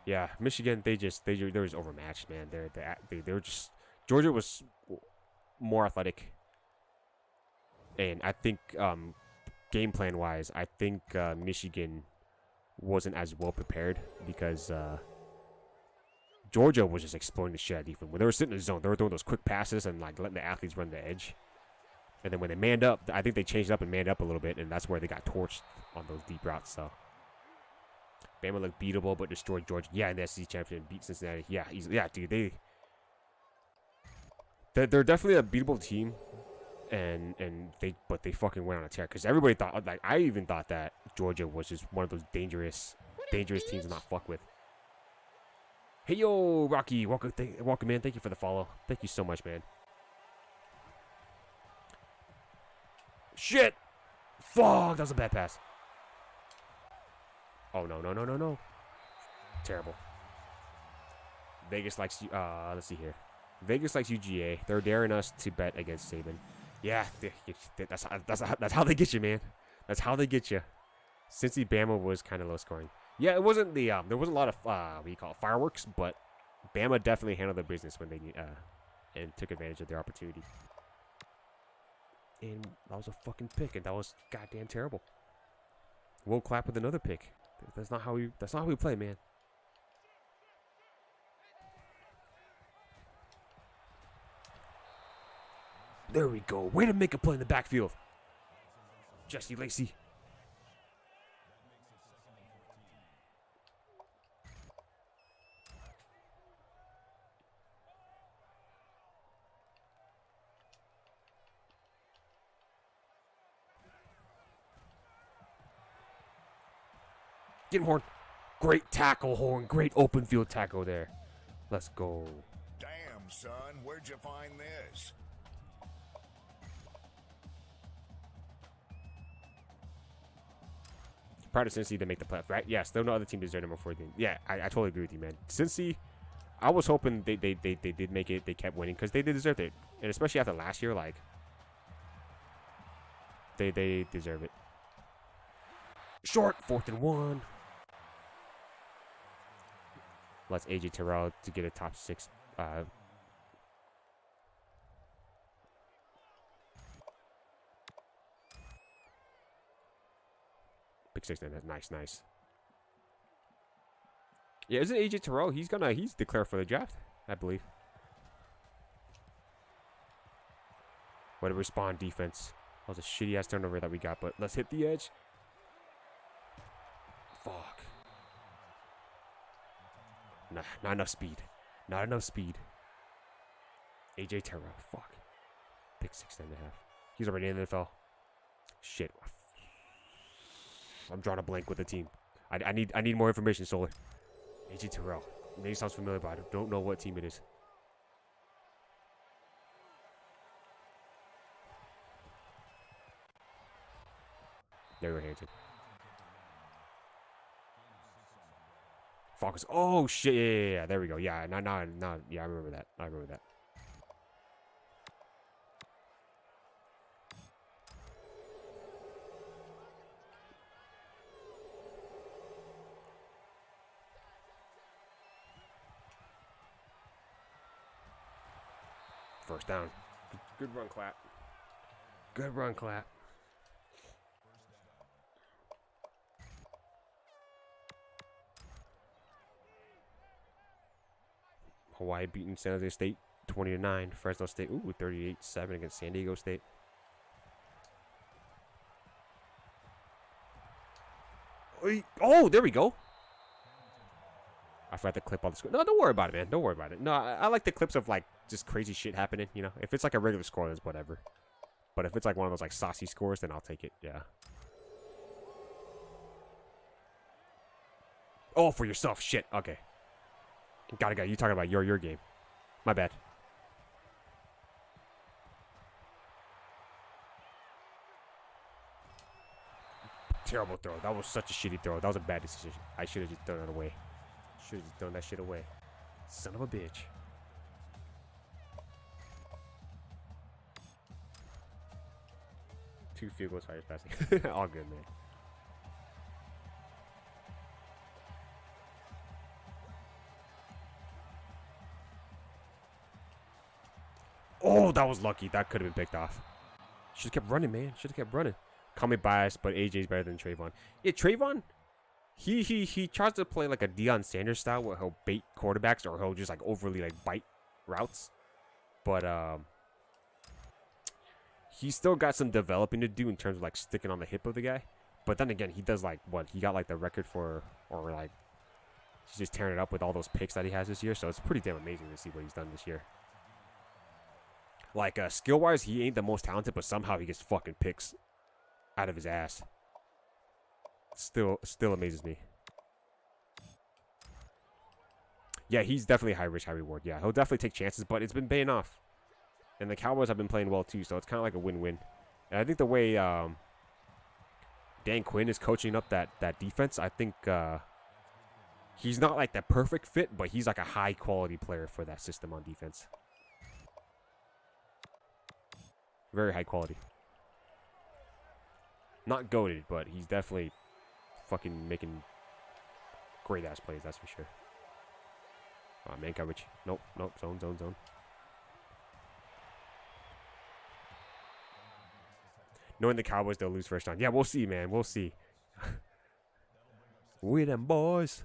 A: Yeah, Michigan. They're just overmatched, man. They're just, Georgia was more athletic, and I think game plan wise, I think Michigan wasn't as well prepared because Georgia was just exploring the shit out of defense. When they were sitting in the zone, they were throwing those quick passes and like letting the athletes run the edge. And then when they manned up, I think they changed up and manned up a little bit, and that's where they got torched on those deep routes. So Bama looked beatable, but destroyed Georgia. Yeah, in the SEC championship, beat Cincinnati. Yeah, dude, they're definitely a beatable team. But they fucking went on a tear because everybody thought, like, I even thought that Georgia was just one of those dangerous teams to not fuck with. Hey yo, Rocky, welcome man. Thank you for the follow. Thank you so much, man. Shit, fuck, that was a bad pass. Oh no. Terrible. Vegas likes you. Let's see here. Vegas likes UGA. They're daring us to bet against Saban. Yeah, that's how they get you, man. That's how they get you. Cincy Bama was kind of low scoring. Yeah, it wasn't the there wasn't a lot of what do you call it, fireworks, but Bama definitely handled their business when they and took advantage of their opportunity. And that was a fucking pick, and that was goddamn terrible. We'll clap with another pick. That's not how we play, man. There we go. Way to make a play in the backfield. Jesse Lacey. Get him, Horn. Great tackle, Horn. Great open field tackle there. Let's go.
C: Damn, son, where'd you find this?
A: Proud of Cincy to make the playoffs, right? Yes, no other team deserved number 14. Yeah, I totally agree with you, man. Cincy, I was hoping they did make it. They kept winning because they did deserve it. And especially after last year, like, they deserve it. Short, 4th and 1. Let's AJ Terrell to get a top 6. Pick 6. Nice. Yeah, isn't AJ Terrell? He's declared for the draft, I believe. What a respond defense. That was a shitty ass turnover that we got, but let's hit the edge. Fuck. Nah, not enough speed. Not enough speed. AJ Terrell. Fuck. Pick 6.5. He's already in the NFL. Shit. I'm drawing a blank with the team. I need more information, Solar. AJ Terrell. Name sounds familiar, but I don't know what team it is. There we go, Hampton. Focus. Oh shit! Yeah. There we go. Yeah. No. Yeah, I remember that. First down. Good run, clap. Good run, clap. Hawaii beating San Jose State 20-9. Fresno State, 38-7 against San Diego State. Oh, there we go. I forgot to clip all the score. No, don't worry about it, man. Don't worry about it. No, I like the clips of like just crazy shit happening. You know, if it's like a regular score, then whatever. But if it's like one of those like saucy scores, then I'll take it. Yeah. Oh, for yourself. Shit. Okay. Got it. You talking about your game. My bad. Terrible throw. That was such a shitty throw. That was a bad decision. I should have just thrown it away. Should have just thrown that shit away. Son of a bitch. Two field goals, fires passing. All good, man. Oh, that was lucky. That could have been picked off. Should have kept running, man. Should have kept running. Call me biased, but AJ's better than Trayvon. Yeah, Trayvon, he tries to play like a Deion Sanders style where he'll bait quarterbacks or he'll just like overly like bite routes. But he's still got some developing to do in terms of like sticking on the hip of the guy. But then again, he does like what? He got like the record for, or like he's just tearing it up with all those picks that he has this year. So it's pretty damn amazing to see what he's done this year. Like skill wise, he ain't the most talented, but somehow he gets fucking picks out of his ass. Still amazes me. Yeah, he's definitely high risk, high reward. Yeah, he'll definitely take chances, but it's been paying off. And the Cowboys have been playing well too, so it's kind of like a win-win. And I think the way Dan Quinn is coaching up that defense, I think he's not like the perfect fit, but he's like a high quality player for that system on defense. Very high quality. Not goated, but he's definitely fucking making great ass plays, that's for sure. Man coverage. Nope. Zone. Knowing the Cowboys, they'll lose first round. Yeah, we'll see, man. We'll see. We them boys.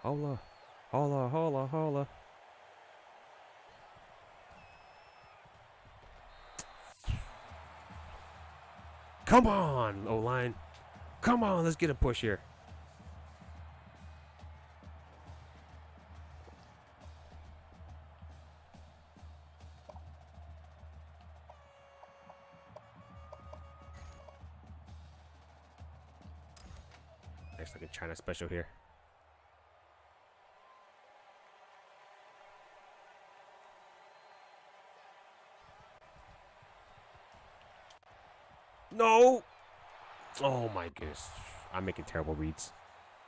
A: Hola. Hola, hola, hola. Come on, O-line. Come on, let's get a push here. Nice looking China special here. No! Oh my goodness. I'm making terrible reads.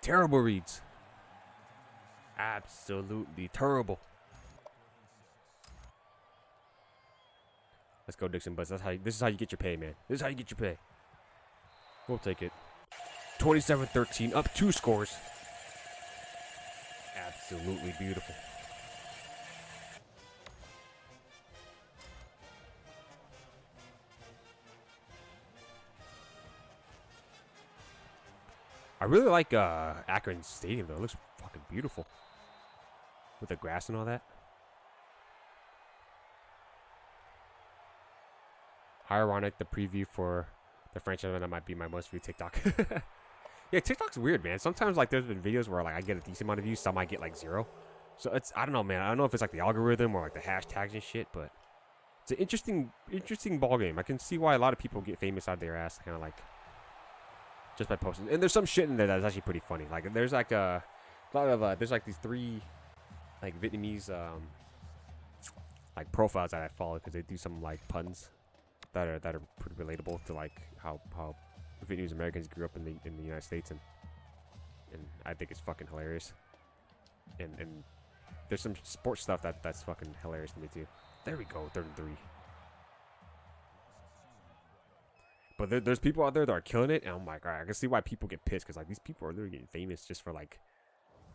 A: Terrible reads. Absolutely terrible. Let's go, Dixon Buzz. This is how you get your pay, man. This is how you get your pay. We'll take it. 27-13, up 2 scores. Absolutely beautiful. I really like Akron Stadium though. It looks fucking beautiful. With the grass and all that. How ironic, the preview for the franchise that might be my most viewed TikTok. Yeah, TikTok's weird, man. Sometimes like there's been videos where like I get a decent amount of views, some I get like 0. So it's, I don't know, man. I don't know if it's like the algorithm or like the hashtags and shit, but it's an interesting ball game. I can see why a lot of people get famous out of their ass, kind of like just by posting. And there's some shit in there that's actually pretty funny. Like there's like a lot of there's like these 3 like Vietnamese like profiles that I follow because they do some like puns that are pretty relatable to like how Vietnamese Americans grew up in the United States, and I think it's fucking hilarious. And there's some sports stuff that's fucking hilarious to me too. There we go, 33. But there's people out there that are killing it, and oh my god, I can see why people get pissed, because like these people are literally getting famous just for like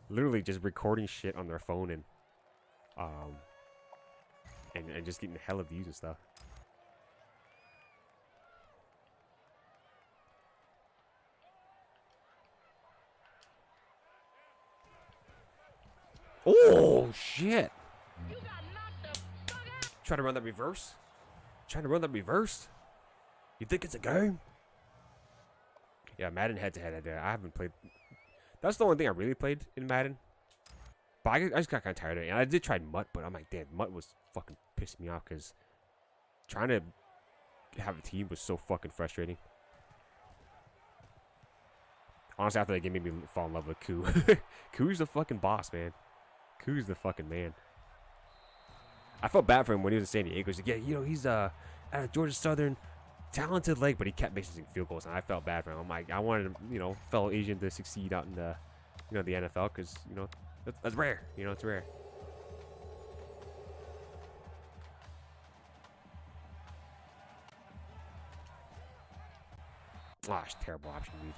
A: literally just recording shit on their phone and just getting hella views and stuff. Oh shit! Trying to run that reverse? Trying to run that reverse? You think it's a game? Yeah, Madden head-to-head. I haven't played. That's the only thing I really played in Madden. But I just got kind of tired of it. And I did try Mutt, but I'm like, damn, Mutt was fucking pissing me off because trying to have a team was so fucking frustrating. Honestly, after that game made me fall in love with Koo. Koo's the fucking boss, man. Koo's the fucking man. I felt bad for him when he was in San Diego. He's like, yeah, you know, he's out of Georgia Southern, talented leg, but he kept missing field goals, and I felt bad for him. I'm like, I wanted, you know, fellow Asian to succeed out in the, you know, the NFL, because you know that's rare. You know, it's rare. Ah, it's terrible option, dude.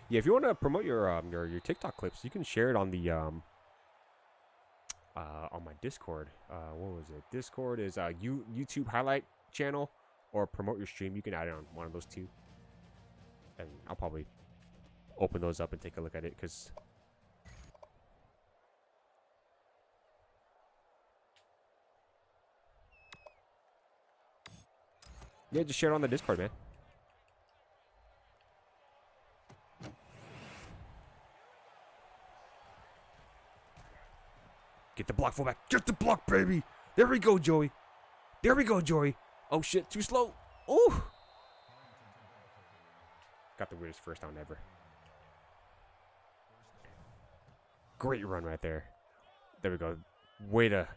A: Yeah, if you want to promote your TikTok clips, you can share it on the on my Discord. What was it? Discord is YouTube highlight channel, or promote your stream. You can add it on one of those 2, and I'll probably open those up and take a look at it, because yeah, just share it on the Discord, man. Get the block, fullback. Get the block, baby. There we go, Joey. There we go, Joey. Oh, shit. Too slow. Oh. Got the weirdest first down ever. Great run right there. There we go. Way to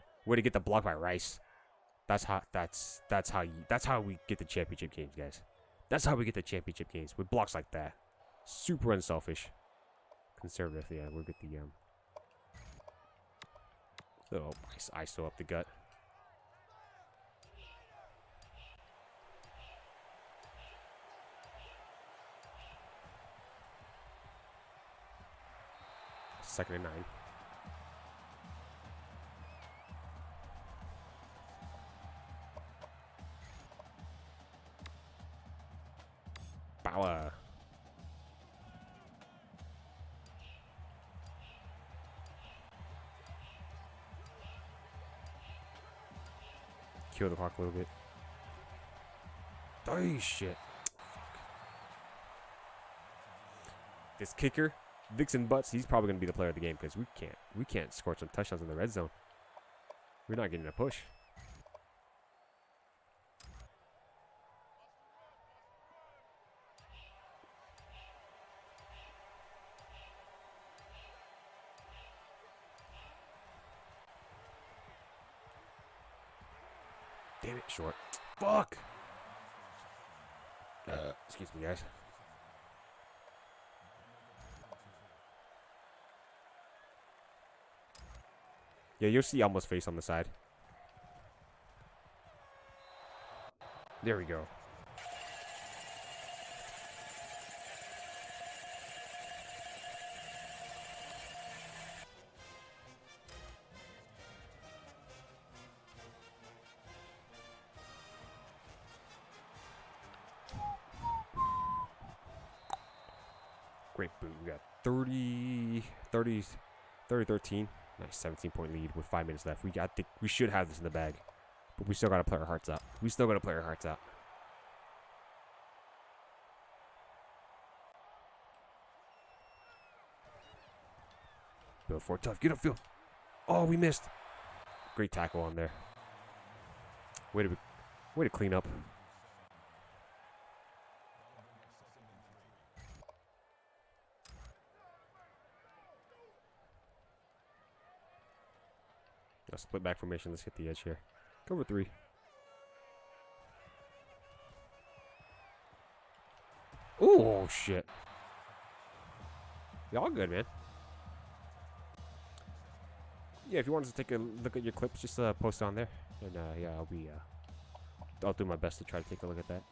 A: get the block by Rice. That's how we get the championship games, guys. That's how we get the championship games, with blocks like that. Super unselfish. Conservative, yeah. We'll get the little ISO up the gut. Second and 9. kill the clock a little bit. Oh, shit. This kicker, Vixen Butts, he's probably going to be the player of the game because we can't score some touchdowns in the red zone. We're not getting a push. Damn it, short. Fuck! Excuse me, guys. Yeah, you'll see Elmo's face on the side. There we go. Great boot. We got 13. Nice 17-point lead with 5 minutes left. I think we should have this in the bag. But we still got to play our hearts out. Bill Ford, tough. Get up, Phil. Oh, we missed. Great tackle on there. Way to clean up. A split back formation. Let's hit the edge here. Cover 3. Oh, shit. Y'all good, man. Yeah, if you wanted to take a look at your clips, just post on there. And yeah, I'll do my best to try to take a look at that.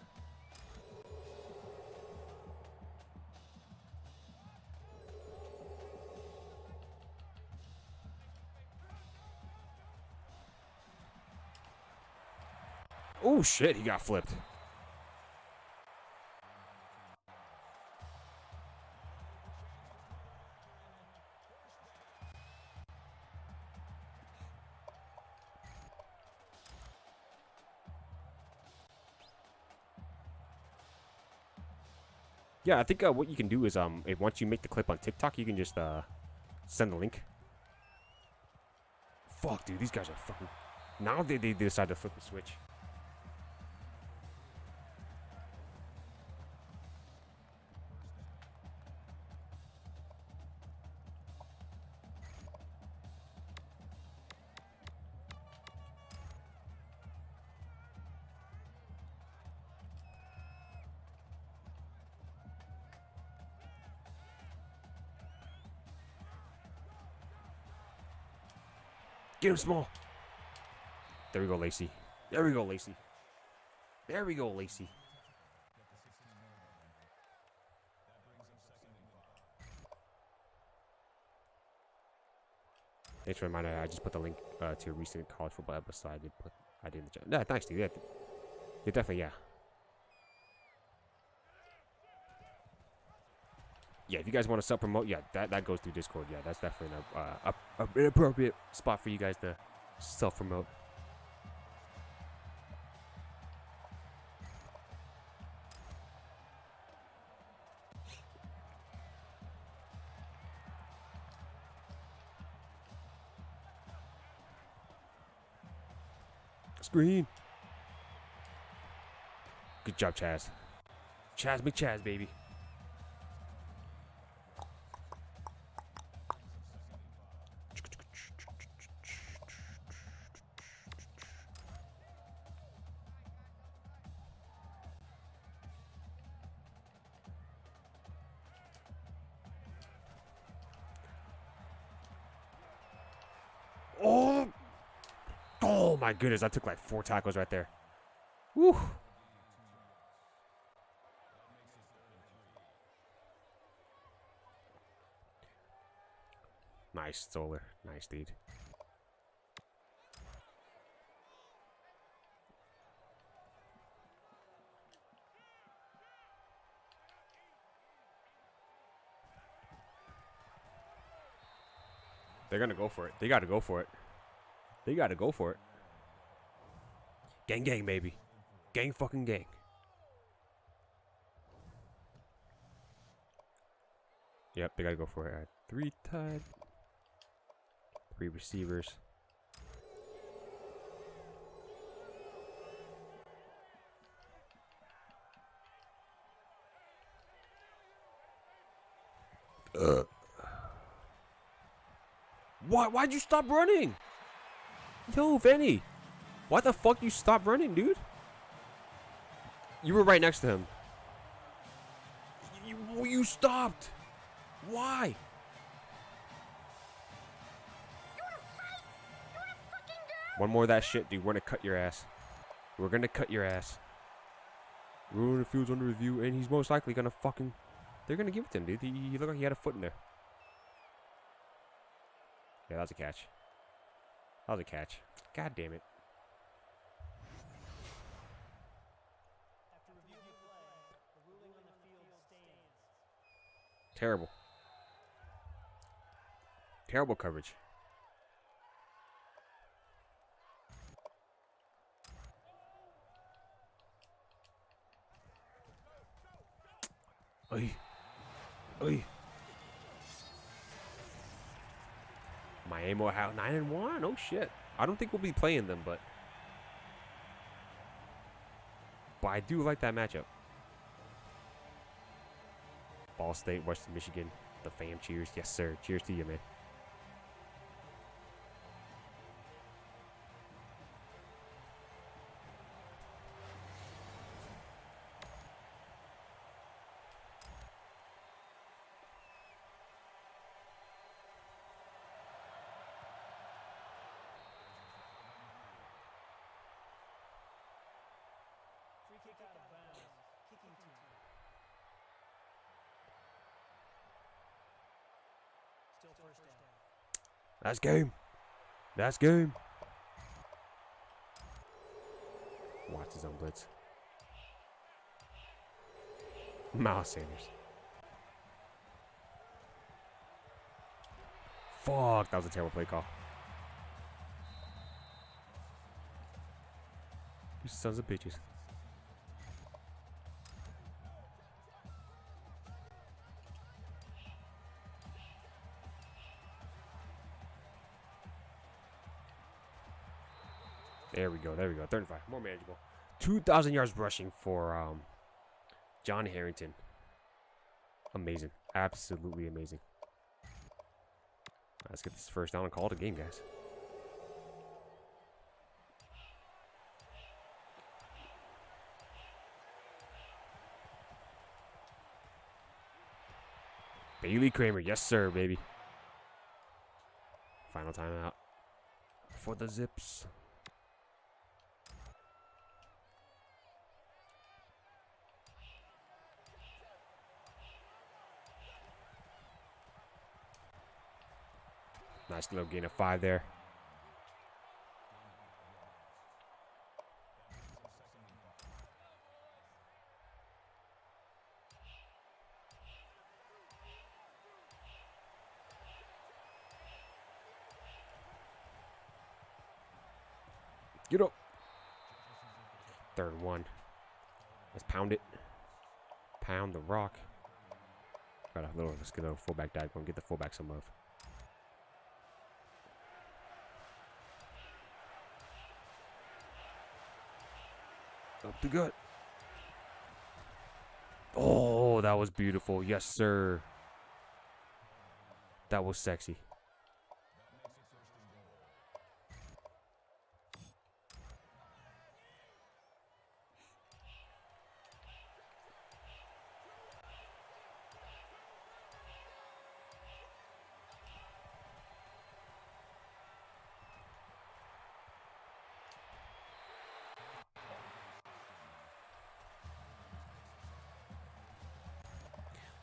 A: Oh, shit, he got flipped. Yeah, I think what you can do is if once you make the clip on TikTok, you can just send the link. Fuck, dude, these guys are fucking. Now they decide to flip the switch. Get him small. There we go, Lacey. There we go, Lacey. There we go, Lacey. Thanks for reminding me. I just put the link to a recent college football episode. I did in the chat. Yeah, thanks, dude. Yeah, definitely, yeah. Yeah, if you guys want to self-promote, yeah, that goes through Discord. Yeah, that's definitely an appropriate spot for you guys to self-promote. Screen. Good job, Chaz. Chaz McChaz, baby. Oh my goodness, I took like 4 tackles right there. Woo. Nice, Solar. Nice, dude. They're gonna go for it. They gotta go for it. They gotta go for it. Gang, gang, baby. Gang, fucking gang. Yep, they gotta go for it. All right, 3 tied. 3 receivers. Why'd you stop running? Yo, Venny. Why the fuck you stop running, dude? You were right next to him. You stopped. Why? One more of that shit, dude. We're gonna cut your ass. We're gonna cut your ass. Ruin the field's under review, and he's most likely gonna fucking... They're gonna give it to him, dude. He looked like he had a foot in there. Yeah, that was a catch. That was a catch. God damn it. Terrible. Terrible coverage. Oy. Oy. Miami House 9-1. Oh shit. I don't think we'll be playing them, but I do like that matchup. Ball State, Western Michigan. The fam cheers. Yes, sir. Cheers to you, man. That's game. That's game. Watch his own blitz. Miles Sanders. Fuck, that was a terrible play call. You sons of bitches. There we go. There we go. 35. More manageable. 2,000 yards rushing for John Harrington. Amazing. Absolutely amazing. Let's get this first down and call it a game, guys. Bailey Kramer. Yes, sir, baby. Final timeout for the Zips. Nice little gain of 5 there. Get up. 3rd and 1. Let's pound it. Pound the rock. Got a little, let's get a fullback dive. Get the fullback some love. Up the gut. Oh, that was beautiful. Yes, sir. That was sexy.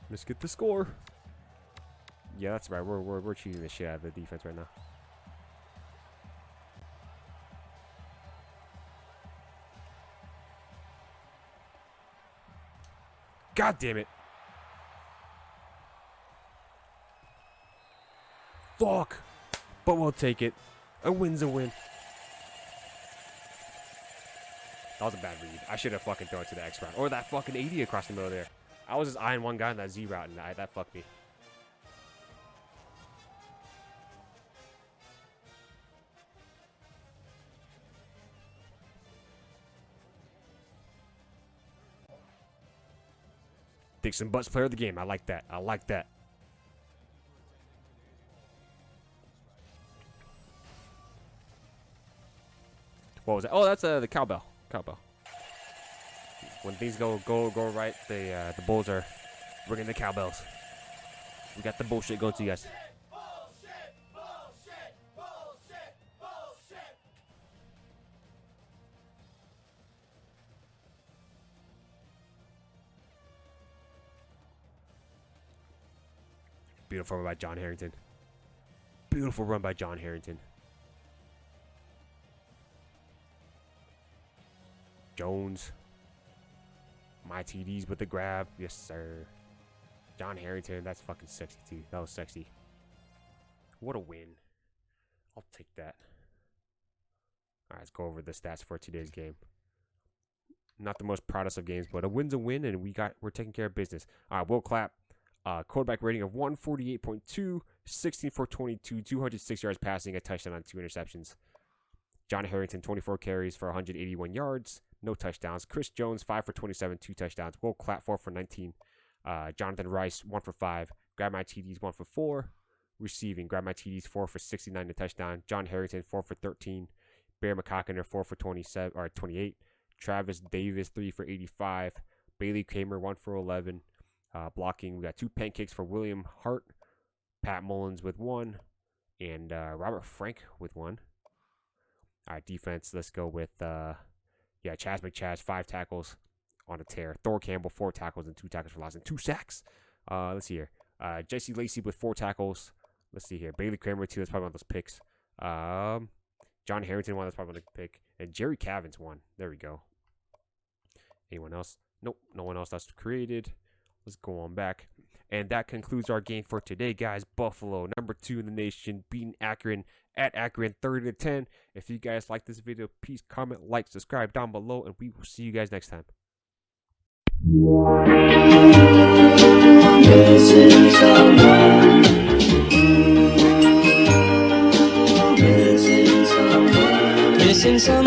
A: Let's get the score. Yeah, that's right. We're cheating the shit out of the defense right now. God damn it. Fuck. But we'll take it. A win's a win. That was a bad read. I should have fucking thrown it to the X route. Or that fucking 80 across the middle there. I was just eyeing one guy on that Z route, and that fucked me. Dixon Butts player of the game. I like that. I like that. What was that? Oh, that's the cowbell. Cowbell. When things go right, the Bulls are bringing the cowbells. We got the bullshit going to you guys. Beautiful run by John Harrington. Beautiful run by John Harrington. Jones. My TDs with the grab. Yes, sir. John Harrington. That's fucking sexy, too. That was sexy. What a win. I'll take that. All right, let's go over the stats for today's game. Not the most proudest of games, but a win's a win, and we're taking care of business. All right, we'll clap. Quarterback rating of 148.2, 16 for 22, 206 yards passing, a touchdown on 2 interceptions. John Harrington, 24 carries for 181 yards, no touchdowns. Chris Jones, 5 for 27, 2 touchdowns. Will Clapp, 4 for 19. Jonathan Rice, 1 for 5. Grab my TDs, 1 for 4. Receiving, grab my TDs, 4 for 69, a touchdown. John Harrington, 4 for 13. Bear McCockiner, 4 for 28. Travis Davis, 3 for 85. Bailey Kramer, 1 for 11. Blocking, we got 2 pancakes for William Hart, Pat Mullins with 1, and Robert Frank with 1. All right, defense, let's go with, Chaz McChaz, 5 tackles on a tear. Thor Campbell, 4 tackles and 2 tackles for loss and 2 sacks. Let's see here. Jesse Lacey with 4 tackles. Let's see here. Bailey Kramer, 2. That's probably one of those picks. John Harrington, 1. That's probably one of the pick. And Jerry Cavins, 1. There we go. Anyone else? Nope, no one else that's created. Let's go on back. And that concludes our game for today, guys. Buffalo, number 2 in the nation, beating Akron at Akron 30-10. If you guys like this video, please comment, like, subscribe down below, and we will see you guys next time. Missing someone.